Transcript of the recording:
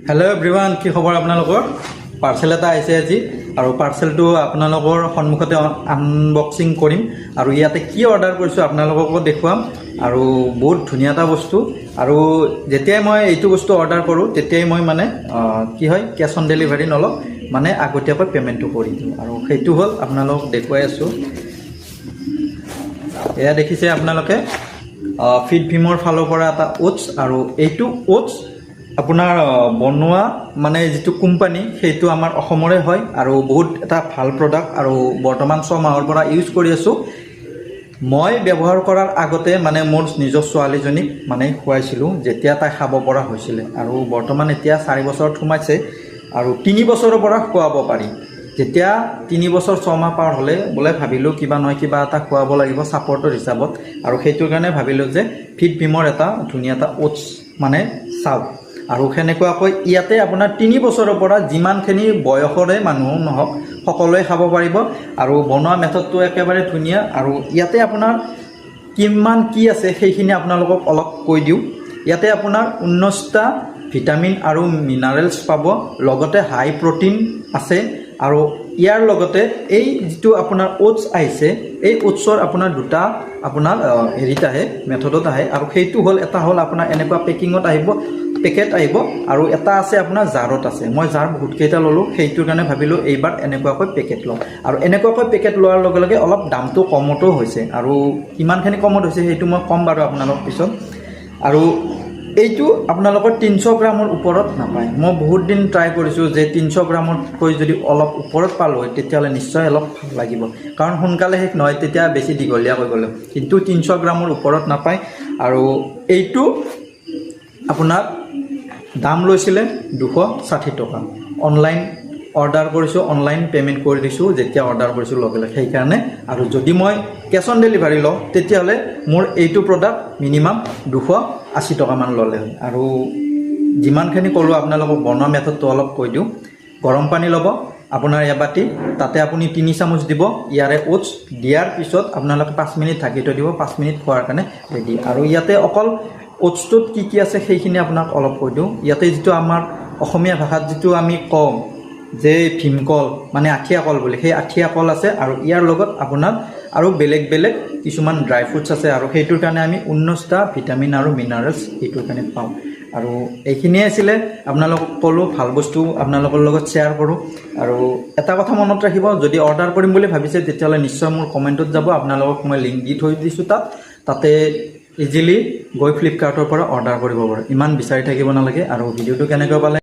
hello everyone কি খবৰ আপোনালোকৰ পাৰ্সেল এটা আহিছে আজি আৰু পাৰ্সেলটো আপোনালোকৰ সন্মুখতে আনবক্সিং কৰিম আৰু ইয়াতে কি অৰ্ডাৰ কৰিছো আপোনালোকক দেখুৱাম আৰু বহুত ধুনীয়া এটা বস্তু আৰু যেতিয়া মই এইটো বস্তু অৰ্ডাৰ কৰো তেতিয়াই মই মানে কি হয় ক্যাশ অন ডেলিভাৰী নল মানে আগতীয়াকৈ পেমেন্টটো কৰি দিম আৰু সেইটো হল আপোনালোকক দেখুৱাই আছো এয়া দেখিছে আপোনালোকে ফিড ভিমৰ ফালৰ পৰা এটা ওটছ আৰু এইটো ওটছ আপোনাৰ বনোৱা মানে যেটো কোম্পানী সেইটো আমাৰ অসমৰে হয় আৰু বহুত এটা ভাল প্ৰডাক্ট আৰু বৰ্তমান 6 মাহৰ পৰা ইউজ কৰি আছো মই ব্যৱহাৰ কৰাৰ আগতে মানে মোৰ নিজৰ ছোৱালীজনীক মানে খুৱাইছিলো যেতিয়া তাই খাব পৰা হৈছিল আৰু বৰ্তমান এতিয়া 4 বছৰ থুমাইছে আৰু 3 বছৰৰ পৰা খুৱাব পাৰি যেতিয়া 3 বছৰ 6 মাহ পাৰ হলে বলে ভাবিলো কিবা নহয় কিবা এটা খুৱাব লাগিব সাপোৰ্টৰ হিচাপত আৰু সেইটো কাৰণে ভাবিলো যে ফিড ভিমৰ এটা ধুনীয়া এটা ওটছ মানে চাও আৰু খেনেকুৱাকৈ ইয়াতে আপোনাৰ 3 বছৰৰ পৰা যিমানখিনি বয়সৰে মানুহ নহক সকলোৱে খাব পাৰিব আৰু বনোৱা মেথডটো একেবাৰে ধুনীয়া আৰু ইয়াতে আপোনাৰ কিমান কি আছে সেইখিনি আপোনালোকক অলপ কৈ দিও ইয়াতে আপোনাৰ 19টা ভিটামিন আৰু মিনাৰেলছ পাব লগতে হাই প্ৰটিন আছে আৰু ইয়াৰ লগতে এই যেটো আপোনাৰ ওটছ আইছে এই ওটছৰ আপোনাৰ দুটা আপোনাৰ হেৰিত আহে মেথডত আহে আৰু সেইটো হল এটা হল আপোনাৰ এনেকুৱা পেকিংত আহিব পেকেট আহিব আৰু এটা আছে আপোনাৰ জাৰত আছে মই জাৰ বহুত কেইটা ললো সেইটোৰ কাৰণে ভাবিলো এইবাৰ এনেকুৱাকৈ পেকেট লম আৰু এনেকুৱাকৈ পেকেট লোৱাৰ লগে লগে অলপ দামটো কমতো হৈছে আৰু কিমানখিনি কমত হৈছে সেইটো মই কম বাৰু আপোনালোক পিছত আৰু এইটো আপোনালোকৰ 300 গ্ৰামৰ ওপৰত নাপায় মই বহুত দিন ট্ৰাই কৰিছো যে 300 গ্ৰামৰ কৈ যদি অলপ ওপৰত পালো তেতিয়ালে নিশ্চয় অলপ ভাল লাগিব কাৰণ সোনকালে শেষ নহয় তেতিয়া বেছি দীঘলীয়া হৈ গ'ল কিন্তু 300 গ্ৰামৰ ওপৰত নাপায় আৰু এইটো আপোনাৰ দাম লৈছিলে 260 টকা অনলাইন অৰ্ডাৰ কৰিছো অনলাইন পেমেন্ট কৰি দিছো যেতিয়া অৰ্ডাৰ কৰিছো লগেলে সেই কাৰণে আৰু যদি মই ক্যাশ অন ডেলিভাৰী ল তেতিয়ালে মোৰ এইটো প্ৰডাক্ট মিনিমাম 280 টকা মান ললে হয় আৰু যিমানখিনি কলো আপোনালোকক বনোৱা মেথডটো অলপ কৈ দিও গৰম পানী লব আপোনাৰ এবাটি তাতে আপুনি 3 চামুচ দিব ইয়াৰে ওটছ দিয়াৰ পিছত আপোনালোকে 5 মিনিট ঢাকি থৈ দিব 5 মিনিট খোৱাৰ কাৰণে ৰেডি আৰু ইয়াতে অকল ওটছটোত কি আছে সেইখিনি আপোনাক অলপ কৈ দিও ইয়াতে যেটো আমাৰ অসমীয়া ভাষাত যেটো আমি কম যে ভীমকল মানে আঠিয়া কল বুলি সেই আঠিয়া কল আছে আৰু ইয়াৰ লগত আপোনাৰ আৰু বেলেগ বেলেগ কিছুমান ড্ৰাই ফ্ৰুটছ আছে আৰু সেইটোৰ কাৰণে আমি 19টা ভিটামিন আৰু মিনাৰেলছ এইটোৰ কাৰণে পাও আৰু এইখিনিয়ে আছিল আপোনালোকক কলো ভাল বস্তু আপোনালোকৰ লগত শেয়াৰ কৰো আৰু এটা কথা মনত ৰাখিব যদি অৰ্ডাৰ কৰিম বুলি ভাবিছে তেতিয়ালে নিশ্চয় মোৰ কমেন্টত যাব আপোনালোকক মই লিংক দি থৈ দিছো তাতে ইজিলি গৈ ফ্লিপকাৰ্টৰ পৰা অৰ্ডাৰ কৰিব পাৰে ইমান বিচাৰি থাকিব নালাগে আৰু ভিডিওটো কেনেকৈ পালে